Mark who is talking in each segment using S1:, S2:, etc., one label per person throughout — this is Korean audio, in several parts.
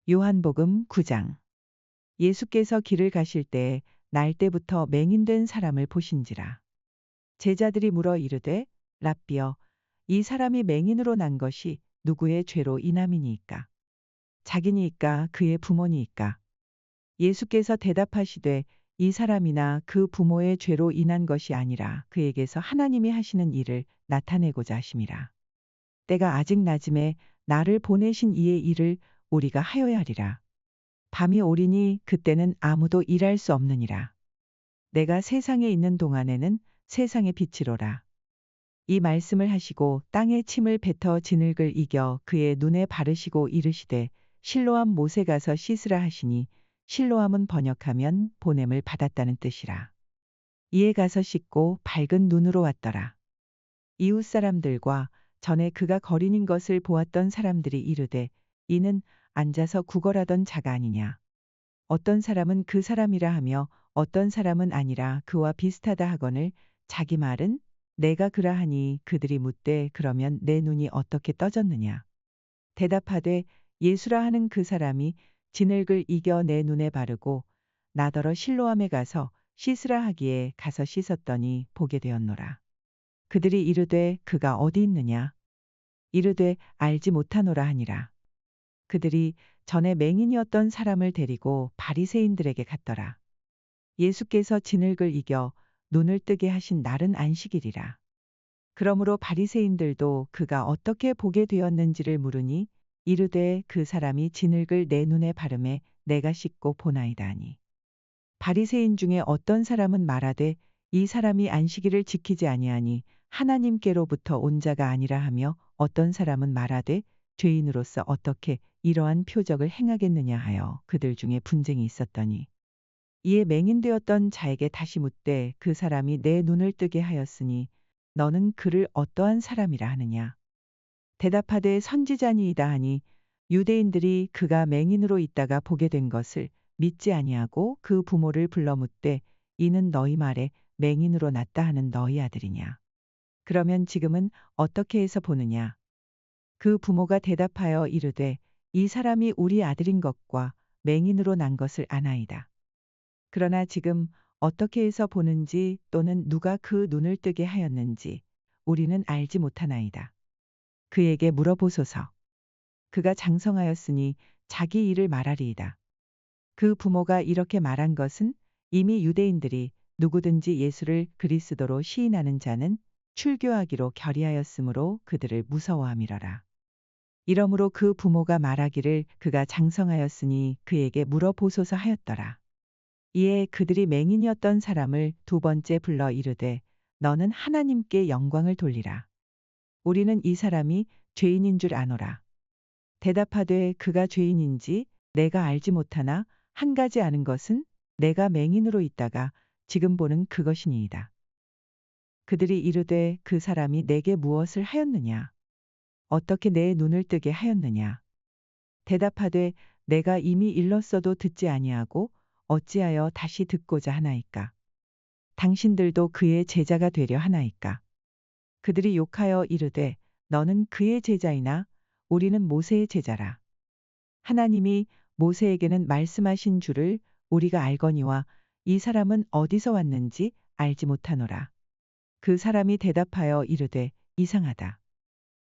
S1: 요한복음 9장. 예수께서 길을 가실 때에 날때부터 맹인된 사람을 보신지라. 제자들이 물어 이르되 랍비여, 이 사람이 맹인으로 난 것이 누구의 죄로 인함이니이까? 자기니이까 그의 부모니이까? 예수께서 대답하시되 이 사람이나 그 부모의 죄로 인한 것이 아니라 그에게서 하나님이 하시는 일을 나타내고자 하심이라. 때가 아직 낮음에 나를 보내신 이의 일을 우리가 하여야 하리라. 밤이 오리니 그때는 아무도 일할 수 없느니라. 내가 세상에 있는 동안에는 세상의 빛이로라. 이 말씀을 하시고 땅에 침을 뱉어 진흙을 이겨 그의 눈에 바르시고 이르시되 실로암 못에 가서 씻으라 하시니 실로암은 번역하면 보냄을 받았다는 뜻이라. 이에 가서 씻고 밝은 눈으로 왔더라. 이웃 사람들과 전에 그가 거린인 것을 보았던 사람들이 이르되 이는 앉아서 구걸하던 자가 아니냐. 어떤 사람은 그 사람이라 하며 어떤 사람은 아니라 그와 비슷하다 하거늘 자기 말은 내가 그라하니 그들이 묻되 그러면 내 눈이 어떻게 떠졌느냐. 대답하되 예수라 하는 그 사람이 진흙을 이겨 내 눈에 바르고 나더러 실로암에 가서 씻으라 하기에 가서 씻었더니 보게 되었노라. 그들이 이르되 그가 어디 있느냐. 이르되 알지 못하노라 하니라. 그들이 전에 맹인이었던 사람을 데리고 바리새인들에게 갔더라. 예수께서 진흙을 이겨 눈을 뜨게 하신 날은 안식일이라. 그러므로 바리새인들도 그가 어떻게 보게 되었는지를 물으니 이르되 그 사람이 진흙을 내 눈에 바르매 내가 씻고 보나이다 하니. 바리새인 중에 어떤 사람은 말하되 이 사람이 안식일을 지키지 아니하니 하나님께로부터 온 자가 아니라 하며 어떤 사람은 말하되 죄인으로서 어떻게 이러한 표적을 행하겠느냐 하여 그들 중에 분쟁이 있었더니 이에 맹인되었던 자에게 다시 묻되 그 사람이 내 눈을 뜨게 하였으니 너는 그를 어떠한 사람이라 하느냐. 대답하되 선지자니이다 하니 유대인들이 그가 맹인으로 있다가 보게 된 것을 믿지 아니하고 그 부모를 불러 묻되 이는 너희 말에 맹인으로 났다 하는 너희 아들이냐. 그러면 지금은 어떻게 해서 보느냐. 그 부모가 대답하여 이르되 이 사람이 우리 아들인 것과 맹인으로 난 것을 아나이다. 그러나 지금 어떻게 해서 보는지 또는 누가 그 눈을 뜨게 하였는지 우리는 알지 못하나이다. 그에게 물어보소서. 그가 장성하였으니 자기 일을 말하리이다. 그 부모가 이렇게 말한 것은 이미 유대인들이 누구든지 예수를 그리스도로 시인하는 자는 출교하기로 결의하였으므로 그들을 무서워함이러라. 이러므로 그 부모가 말하기를 그가 장성하였으니 그에게 물어보소서 하였더라. 이에 그들이 맹인이었던 사람을 두 번째 불러 이르되 너는 하나님께 영광을 돌리라. 우리는 이 사람이 죄인인 줄 아노라. 대답하되 그가 죄인인지 내가 알지 못하나 한 가지 아는 것은 내가 맹인으로 있다가 지금 보는 그것이니이다. 그들이 이르되 그 사람이 내게 무엇을 하였느냐. 어떻게 내 눈을 뜨게 하였느냐. 대답하되 내가 이미 일렀어도 듣지 아니하고 어찌하여 다시 듣고자 하나이까. 당신들도 그의 제자가 되려 하나이까. 그들이 욕하여 이르되 너는 그의 제자이나 우리는 모세의 제자라. 하나님이 모세에게는 말씀하신 줄을 우리가 알거니와 이 사람은 어디서 왔는지 알지 못하노라. 그 사람이 대답하여 이르되 이상하다.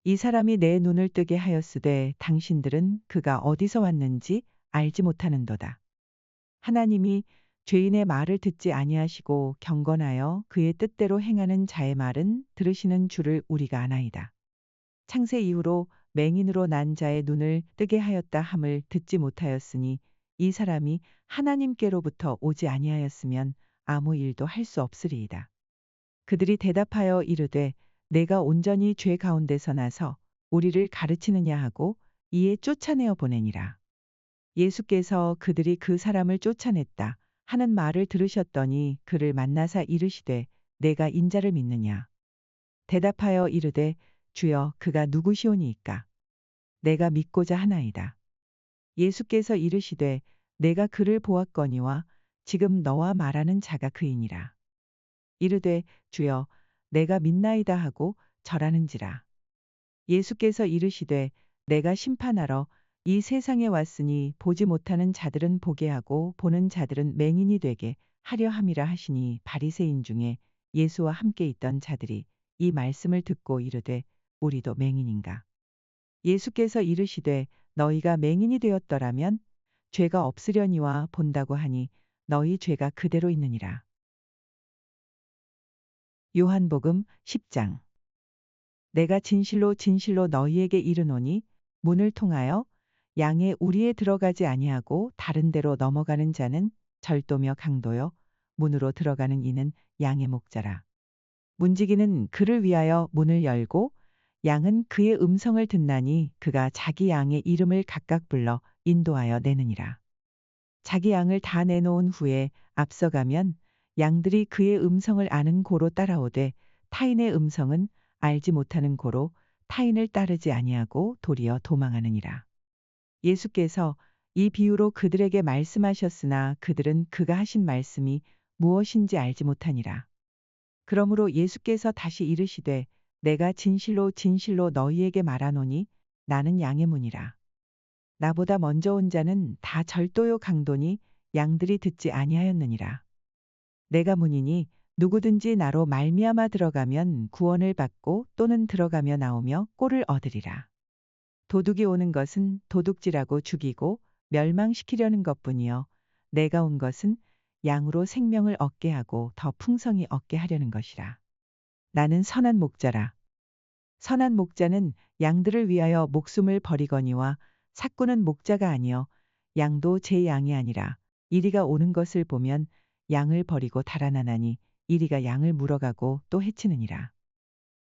S1: 이 사람이 내 눈을 뜨게 하였으되 당신들은 그가 어디서 왔는지 알지 못하는도다. 하나님이 죄인의 말을 듣지 아니하시고 경건하여 그의 뜻대로 행하는 자의 말은 들으시는 줄을 우리가 아나이다. 창세 이후로 맹인으로 난 자의 눈을 뜨게 하였다 함을 듣지 못하였으니 이 사람이 하나님께로부터 오지 아니하였으면 아무 일도 할 수 없으리이다. 그들이 대답하여 이르되 내가 온전히 죄 가운데서 나서 우리를 가르치느냐 하고 이에 쫓아내어 보내니라. 예수께서 그들이 그 사람을 쫓아냈다 하는 말을 들으셨더니 그를 만나사 이르시되 내가 인자를 믿느냐. 대답하여 이르되 주여 그가 누구시오니이까. 내가 믿고자 하나이다. 예수께서 이르시되 내가 그를 보았거니와 지금 너와 말하는 자가 그이니라. 이르되 주여 내가 믿나이다 하고 절하는지라. 예수께서 이르시되 내가 심판하러 이 세상에 왔으니 보지 못하는 자들은 보게 하고 보는 자들은 맹인이 되게 하려 함이라 하시니 바리새인 중에 예수와 함께 있던 자들이 이 말씀을 듣고 이르되 우리도 맹인인가. 예수께서 이르시되 너희가 맹인이 되었더라면 죄가 없으려니와 본다고 하니 너희 죄가 그대로 있느니라. 요한복음 10장. 내가 진실로 진실로 너희에게 이르노니 문을 통하여 양의 우리에 들어가지 아니하고 다른 데로 넘어가는 자는 절도며 강도요 문으로 들어가는 이는 양의 목자라. 문지기는 그를 위하여 문을 열고 양은 그의 음성을 듣나니 그가 자기 양의 이름을 각각 불러 인도하여 내느니라. 자기 양을 다 내놓은 후에 앞서가면 양들이 그의 음성을 아는 고로 따라오되 타인의 음성은 알지 못하는 고로 타인을 따르지 아니하고 도리어 도망하느니라. 예수께서 이 비유로 그들에게 말씀하셨으나 그들은 그가 하신 말씀이 무엇인지 알지 못하니라. 그러므로 예수께서 다시 이르시되 내가 진실로 진실로 너희에게 말하노니 나는 양의 문이라. 나보다 먼저 온 자는 다 절도요 강도니 양들이 듣지 아니하였느니라. 내가 문이니 누구든지 나로 말미암아 들어가면 구원을 받고 또는 들어가며 나오며 꼴을 얻으리라. 도둑이 오는 것은 도둑질하고 죽이고 멸망시키려는 것뿐이요 내가 온 것은 양으로 생명을 얻게 하고 더 풍성히 얻게 하려는 것이라. 나는 선한 목자라. 선한 목자는 양들을 위하여 목숨을 버리거니와 삭구는 목자가 아니요 양도 제 양이 아니라 이리가 오는 것을 보면 양을 버리고 달아나나니 이리가 양을 물어가고 또 해치느니라.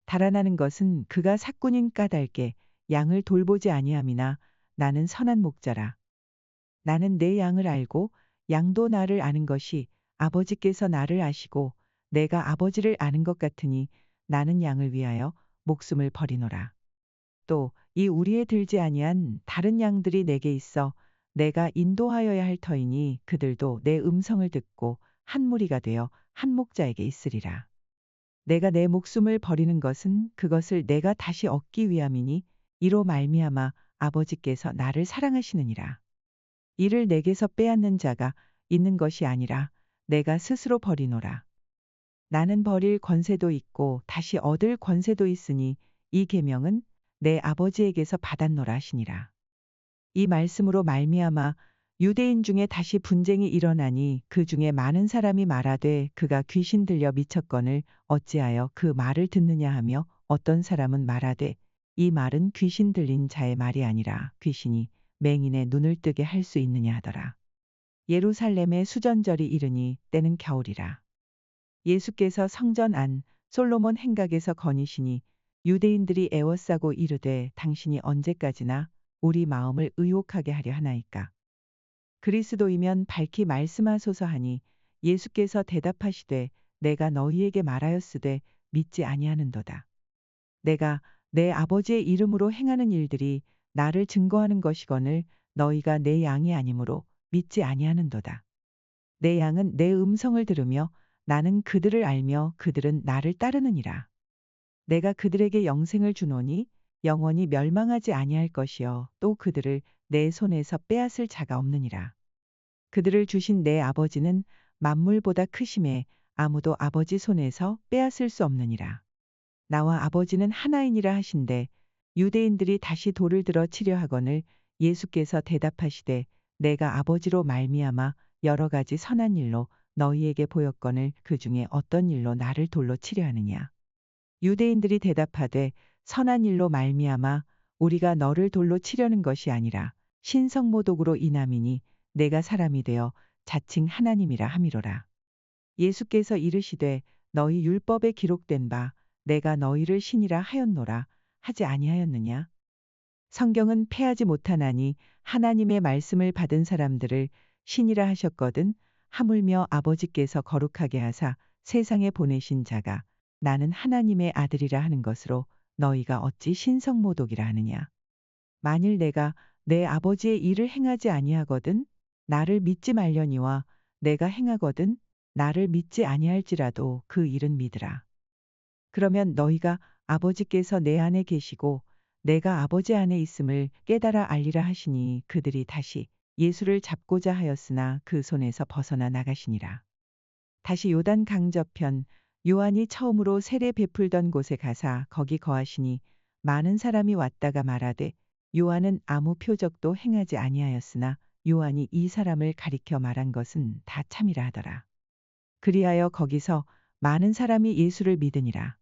S1: 달아나는 것은 그가 삭군인 까닭에 양을 돌보지 아니함이나 나는 선한 목자라. 나는 내 양을 알고 양도 나를 아는 것이 아버지께서 나를 아시고 내가 아버지를 아는 것 같으니 나는 양을 위하여 목숨을 버리노라. 또 이 우리에 들지 아니한 다른 양들이 내게 있어 내가 인도하여야 할 터이니 그들도 내 음성을 듣고 한 무리가 되어 한 목자에게 있으리라. 내가 내 목숨을 버리는 것은 그것을 내가 다시 얻기 위함이니 이로 말미암아 아버지께서 나를 사랑하시느니라. 이를 내게서 빼앗는 자가 있는 것이 아니라 내가 스스로 버리노라. 나는 버릴 권세도 있고 다시 얻을 권세도 있으니 이 계명은 내 아버지에게서 받았노라 하시니라. 이 말씀으로 말미암아 유대인 중에 다시 분쟁이 일어나니 그 중에 많은 사람이 말하되 그가 귀신 들려 미쳤거늘 어찌하여 그 말을 듣느냐 하며 어떤 사람은 말하되 이 말은 귀신 들린 자의 말이 아니라 귀신이 맹인의 눈을 뜨게 할 수 있느냐 하더라. 예루살렘의 수전절이 이르니 때는 겨울이라. 예수께서 성전 안 솔로몬 행각에서 거니시니 유대인들이 애워싸고 이르되 당신이 언제까지나 우리 마음을 의혹하게 하려 하나이까. 그리스도이면 밝히 말씀하소서 하니 예수께서 대답하시되 내가 너희에게 말하였으되 믿지 아니하는도다. 내가 내 아버지의 이름으로 행하는 일들이 나를 증거하는 것이거늘 너희가 내 양이 아니므로 믿지 아니하는도다. 내 양은 내 음성을 들으며 나는 그들을 알며 그들은 나를 따르느니라. 내가 그들에게 영생을 주노니 영원히 멸망하지 아니할 것이요 또 그들을 내 손에서 빼앗을 자가 없느니라. 그들을 주신 내 아버지는 만물보다 크심에 아무도 아버지 손에서 빼앗을 수 없느니라. 나와 아버지는 하나이니라 하신대 유대인들이 다시 돌을 들어 치려 하거늘 예수께서 대답하시되 내가 아버지로 말미암아 여러 가지 선한 일로 너희에게 보였거늘 그 중에 어떤 일로 나를 돌로 치려 하느냐. 유대인들이 대답하되 선한 일로 말미암아 우리가 너를 돌로 치려는 것이 아니라 신성모독으로 인함이니 내가 사람이 되어 자칭 하나님이라 함이로라. 예수께서 이르시되 너희 율법에 기록된 바 내가 너희를 신이라 하였노라 하지 아니하였느냐. 성경은 패하지 못하나니 하나님의 말씀을 받은 사람들을 신이라 하셨거든 하물며 아버지께서 거룩하게 하사 세상에 보내신 자가 나는 하나님의 아들이라 하는 것으로 너희가 어찌 신성모독이라 하느냐. 만일 내가 내 아버지의 일을 행하지 아니하거든 나를 믿지 말려니와 내가 행하거든 나를 믿지 아니할지라도 그 일은 믿으라. 그러면 너희가 아버지께서 내 안에 계시고 내가 아버지 안에 있음을 깨달아 알리라 하시니 그들이 다시 예수를 잡고자 하였으나 그 손에서 벗어나 나가시니라. 다시 요단 강 저편 요한이 처음으로 세례 베풀던 곳에 가사 거기 거하시니 많은 사람이 왔다가 말하되 요한은 아무 표적도 행하지 아니하였으나 요한이 이 사람을 가리켜 말한 것은 다 참이라 하더라. 그리하여 거기서 많은 사람이 예수를 믿으니라.